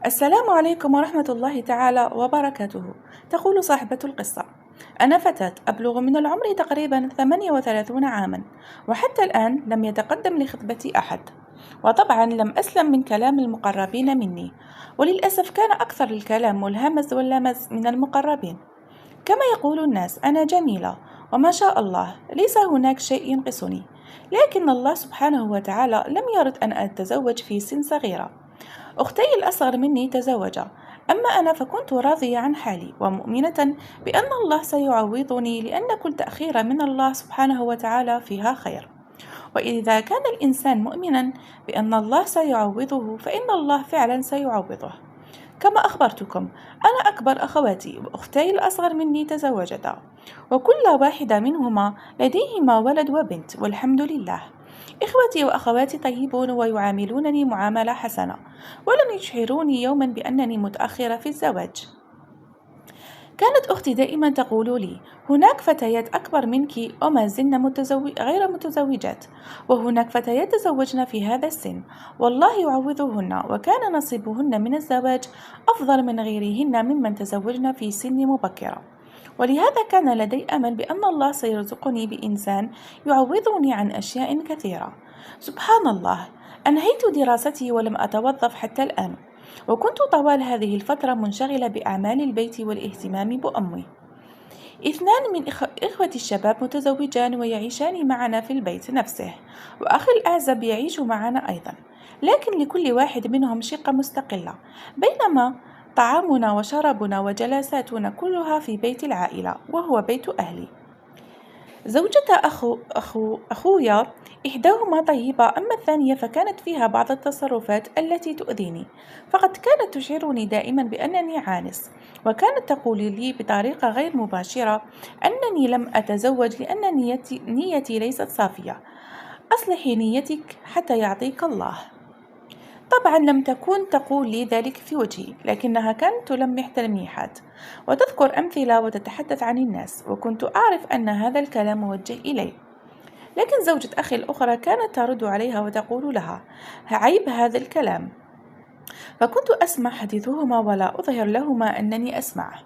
السلام عليكم ورحمة الله تعالى وبركاته. تقول صاحبة القصة: أنا فتاة أبلغ من العمر تقريبا 38 عاما، وحتى الآن لم يتقدم لخطبتي أحد، وطبعا لم أسلم من كلام المقربين مني، وللأسف كان أكثر الكلام والهمز واللمز من المقربين. كما يقول الناس أنا جميلة وما شاء الله، ليس هناك شيء ينقصني، لكن الله سبحانه وتعالى لم يرد أن أتزوج في سن صغيرة. أختي الأصغر مني تزوجا، أما أنا فكنت راضية عن حالي ومؤمنة بأن الله سيعوضني، لأن كل تأخير من الله سبحانه وتعالى فيها خير. وإذا كان الإنسان مؤمنا بأن الله سيعوضه فإن الله فعلا سيعوضه. كما أخبرتكم، أنا أكبر أخواتي وأختي الأصغر مني تزوجتا، وكل واحدة منهما لديهما ولد وبنت والحمد لله. إخوتي وأخواتي طيبون ويعاملونني معاملة حسنة، ولم يشعروني يوما بأنني متأخرة في الزواج. كانت أختي دائما تقول لي: هناك فتيات أكبر منك وما زلن غير متزوجات، وهناك فتيات تزوجن في هذا السن، والله يعوضهن، وكان نصيبهن من الزواج أفضل من غيرهن ممن تزوجن في سن مبكرة. ولهذا كان لدي أمل بأن الله سيرزقني بإنسان يعوضني عن أشياء كثيرة. سبحان الله، أنهيت دراستي ولم أتوظف حتى الآن، وكنت طوال هذه الفترة منشغلة بأعمال البيت والاهتمام بأمي. اثنان من إخوتي الشباب متزوجان ويعيشان معنا في البيت نفسه، وأخي الأعزب يعيش معنا أيضا، لكن لكل واحد منهم شقة مستقلة، بينما طعامنا وشرابنا وجلساتنا كلها في بيت العائلة وهو بيت أهلي. زوجة أخويا إحداهما طيبة، أما الثانية فكانت فيها بعض التصرفات التي تؤذيني، فقد كانت تشعرني دائما بأنني عانس، وكانت تقول لي بطريقة غير مباشرة أنني لم أتزوج لأن نيتي ليست صافية. أصلحي نيتك حتى يعطيك الله. طبعا لم تكن تقول لي ذلك في وجهي، لكنها كانت تلمح تلميحات وتذكر أمثلة وتتحدث عن الناس، وكنت أعرف أن هذا الكلام موجه إلي. لكن زوجة أخي الأخرى كانت ترد عليها وتقول لها: عيب هذا الكلام. فكنت أسمع حديثهما ولا أظهر لهما أنني أسمعه.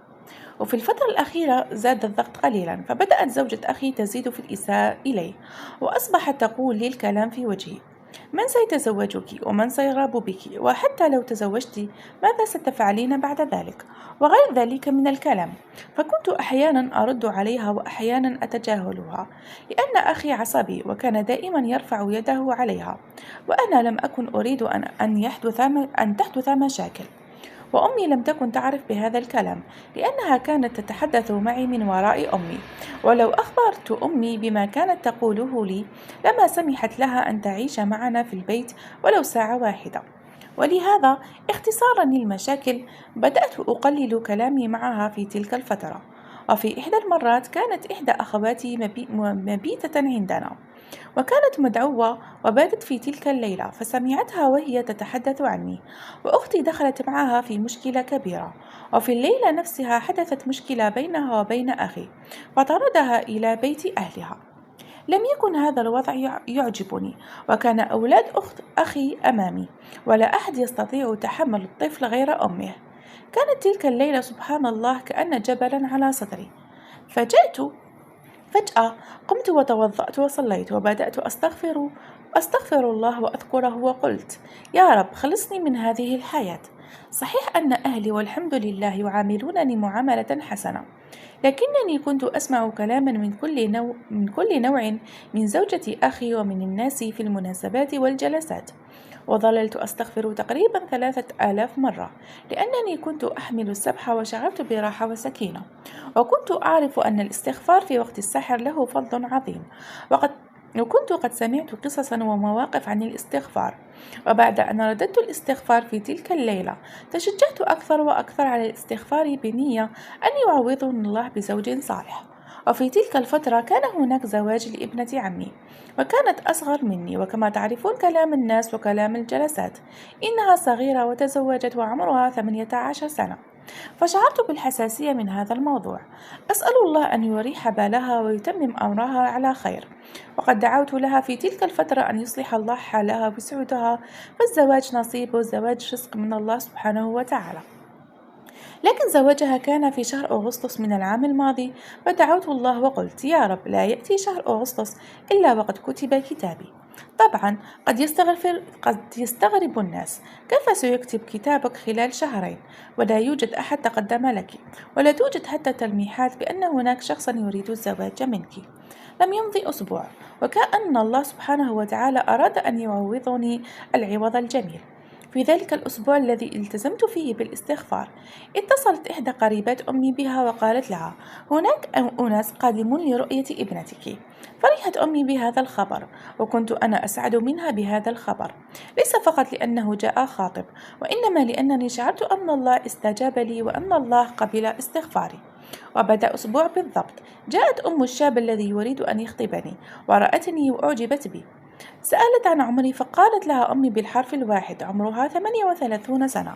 وفي الفترة الأخيرة زاد الضغط قليلا، فبدأت زوجة أخي تزيد في الإساءة إلي، وأصبحت تقول لي الكلام في وجهي: من سيتزوجك ومن سيرغب بك، وحتى لو تزوجت ماذا ستفعلين بعد ذلك، وغير ذلك من الكلام. فكنت أحيانا أرد عليها وأحيانا أتجاهلها، لأن أخي عصبي وكان دائما يرفع يده عليها، وأنا لم أكن أريد أن تحدث مشاكل. وأمي لم تكن تعرف بهذا الكلام، لأنها كانت تتحدث معي من وراء أمي، ولو أخبرت أمي بما كانت تقوله لي لما سمحت لها أن تعيش معنا في البيت ولو ساعة واحدة. ولهذا اختصارا للمشاكل بدأت أقلل كلامي معها في تلك الفترة. وفي إحدى المرات كانت إحدى أخواتي مبيتة عندنا، وكانت مدعوة وباتت في تلك الليلة، فسمعتها وهي تتحدث عني، وأختي دخلت معها في مشكلة كبيرة. وفي الليلة نفسها حدثت مشكلة بينها وبين أخي، فطردها إلى بيت أهلها. لم يكن هذا الوضع يعجبني، وكان أولاد أخت أخي أمامي، ولا أحد يستطيع تحمل الطفل غير أمه. كانت تلك الليلة سبحان الله كأن جبلا على صدري. فجأة قمت وتوضأت وصليت، وبدأت أستغفر الله وأذكره، وقلت: يا رب خلصني من هذه الحياة. صحيح أن أهلي والحمد لله يعاملونني معاملة حسنة، لكنني كنت أسمع كلاما من كل نوع من زوجة أخي ومن الناس في المناسبات والجلسات، وظللت أستغفر تقريبا 3000 مرة، لأنني كنت أحمل السبح وشعرت براحة وسكينة، وكنت أعرف أن الاستغفار في وقت السحر له فضل عظيم. وكنت قد سمعت قصصا ومواقف عن الاستغفار، وبعد أن رددت الاستغفار في تلك الليلة تشجعت أكثر وأكثر على الاستغفار بنية أن يعوضني الله بزوج صالح. وفي تلك الفترة كان هناك زواج لابنة عمي، وكانت أصغر مني، وكما تعرفون كلام الناس وكلام الجلسات، إنها صغيرة وتزوجت وعمرها 18 سنة. فشعرت بالحساسية من هذا الموضوع. أسأل الله أن يريح بالها ويتمم أمرها على خير، وقد دعوت لها في تلك الفترة أن يصلح الله حالها ويسعدها، فالزواج نصيب والزواج رزق من الله سبحانه وتعالى. لكن زواجها كان في شهر أغسطس من العام الماضي، فدعوت الله وقلت: يا رب، لا يأتي شهر أغسطس إلا وقد كتب كتابي. طبعا قد يستغرب الناس: كيف سيكتب كتابك خلال شهرين ولا يوجد أحد تقدم لك، ولا توجد حتى تلميحات بأن هناك شخصا يريد الزواج منك؟ لم يمضي أسبوع وكأن الله سبحانه وتعالى أراد أن يعوضني العوض الجميل. في ذلك الأسبوع الذي التزمت فيه بالاستغفار، اتصلت إحدى قريبات أمي بها وقالت لها: هناك أناس قادمون لرؤية ابنتك. فرحت أمي بهذا الخبر، وكنت أنا أسعد منها بهذا الخبر، ليس فقط لأنه جاء خاطب، وإنما لأنني شعرت أن الله استجاب لي وأن الله قبل استغفاري. وبعد أسبوع بالضبط جاءت أم الشاب الذي يريد أن يخطبني ورأتني وأعجبت بي. سألت عن عمري، فقالت لها أمي بالحرف الواحد: عمرها 38 سنة.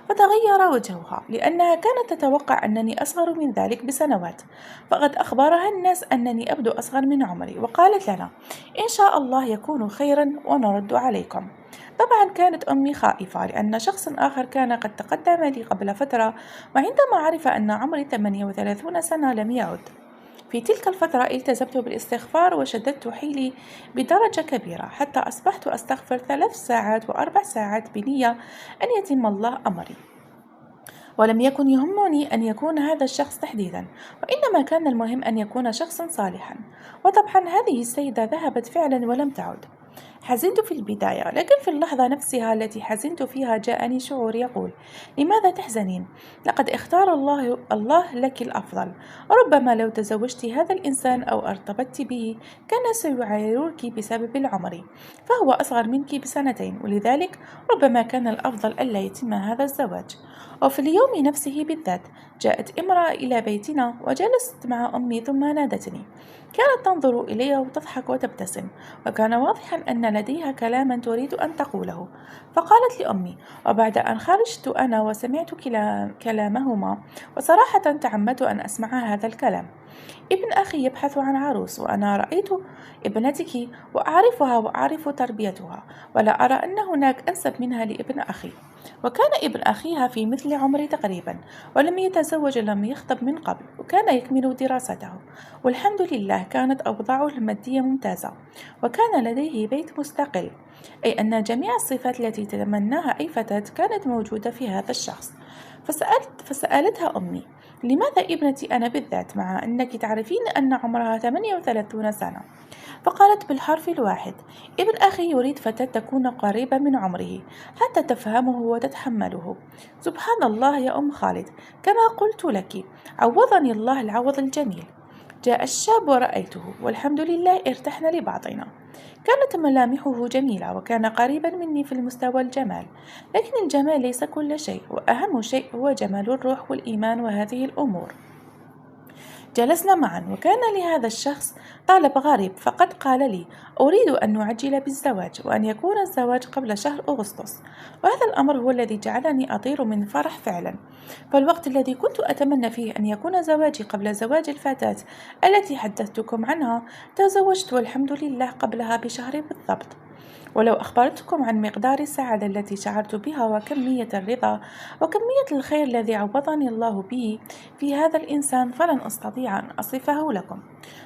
فتغير وجهها لأنها كانت تتوقع أنني أصغر من ذلك بسنوات، فقد أخبرها الناس أنني أبدو أصغر من عمري، وقالت لنا: إن شاء الله يكون خيرا ونرد عليكم. طبعا كانت أمي خائفة لأن شخص آخر كان قد تقدم لي قبل فترة، وعندما عرف أن عمري 38 سنة لم يعد. في تلك الفترة التزمت بالاستغفار وشددت حيلي بدرجة كبيرة، حتى أصبحت أستغفر 3 ساعات و4 ساعات بنية أن يتم الله أمري. ولم يكن يهمني أن يكون هذا الشخص تحديدا، وإنما كان المهم أن يكون شخصا صالحا. وطبعا هذه السيدة ذهبت فعلا ولم تعد. حزنت في البداية، لكن في اللحظة نفسها التي حزنت فيها جاءني شعور يقول: لماذا تحزنين؟ لقد اختار الله لك الأفضل. ربما لو تزوجت هذا الإنسان أو ارتبطت به كان سيعايرك بسبب العمر، فهو أصغر منك ب2 سنين، ولذلك ربما كان الأفضل ألا يتم هذا الزواج. وفي اليوم نفسه بالذات جاءت امرأة إلى بيتنا وجلست مع أمي ثم نادتني. كانت تنظر إلي وتضحك وتبتسم، وكان واضحا أن لديها كلاما تريد أن تقوله. فقالت لأمي، وبعد أن خرجت أنا وسمعت كلامهما، وصراحة تعمدت أن أسمع هذا الكلام: ابن أخي يبحث عن عروس، وأنا رأيت ابنتك وأعرفها وأعرف تربيتها، ولا أرى أن هناك أنسب منها لابن أخي. وكان ابن أخيها في مثل عمري تقريبا، ولم يتزوج ولم يخطب من قبل، وكان يكمل دراسته، والحمد لله كانت أوضاعه المادية ممتازة، وكان لديه بيت مستقل، أي أن جميع الصفات التي تتمناها أي فتاة كانت موجودة في هذا الشخص. فسألتها أمي: لماذا ابنتي أنا بالذات، مع أنك تعرفين أن عمرها 38 سنة؟ فقالت بالحرف الواحد: ابن أخي يريد فتاة تكون قريبة من عمره حتى تفهمه وتتحمله. سبحان الله يا أم خالد، كما قلت لك، عوضني الله العوض الجميل. جاء الشاب ورأيته، والحمد لله ارتحنا لبعضنا. كانت ملامحه جميلة وكان قريبا مني في المستوى الجمال، لكن الجمال ليس كل شيء، وأهم شيء هو جمال الروح والإيمان وهذه الأمور. جلسنا معا، وكان لهذا الشخص طلب غريب، فقد قال لي: أريد أن نعجل بالزواج، وأن يكون الزواج قبل شهر أغسطس. وهذا الأمر هو الذي جعلني أطير من فرح فعلا، فالوقت الذي كنت أتمنى فيه أن يكون زواجي قبل زواج الفتاة التي حدثتكم عنها، تزوجت والحمد لله قبلها بشهر بالضبط. ولو أخبرتكم عن مقدار السعادة التي شعرت بها، وكمية الرضا وكمية الخير الذي عوضني الله به في هذا الإنسان، فلن أستطيع أن أصفه لكم.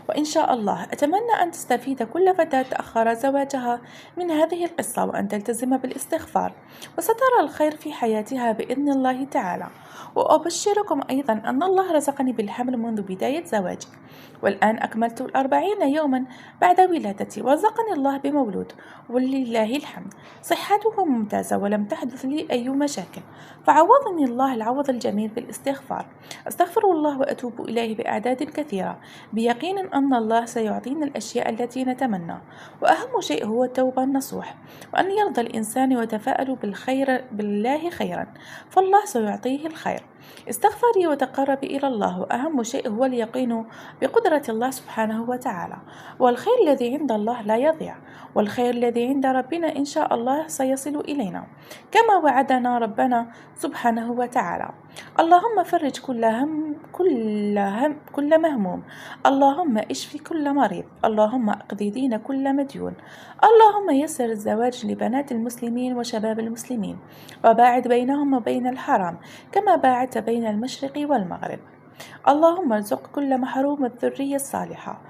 وإن شاء الله أتمنى أن تستفيد كل فتاة تأخر زواجها من هذه القصة، وأن تلتزم بالاستغفار، وسترى الخير في حياتها بإذن الله تعالى. وأبشركم أيضا أن الله رزقني بالحمل منذ بداية زواجي، والآن أكملت 40 يوما بعد ولادتي، ورزقني الله بمولود ولله الحمد. صحته ممتازة ولم تحدث لي أي مشاكل، فعوضني الله العوض الجميل بالاستغفار. أستغفر الله وأتوب إليه بأعداد كثيرة، بيقين أن الله سيعطينا الأشياء التي نتمنى، وأهم شيء هو التوبة النصوح، وأن يرضى الإنسان ويتفاءل بالله خيرا، فالله سيعطيه الخير. استغفري وتقربي إلى الله، وأهم شيء هو اليقين بقدرة الله سبحانه وتعالى، والخير الذي عند الله لا يضيع، والخير الذي عند ربنا إن شاء الله سيصل إلينا كما وعدنا ربنا سبحانه وتعالى. اللهم فرج كل مهموم، اللهم اشف كل مريض، اللهم اقضي دين كل مديون، اللهم يسر الزواج لبنات المسلمين وشباب المسلمين، وباعد بينهم وبين الحرام كما باعدت بين المشرق والمغرب. اللهم ارزق كل محروم الذرية الصالحة،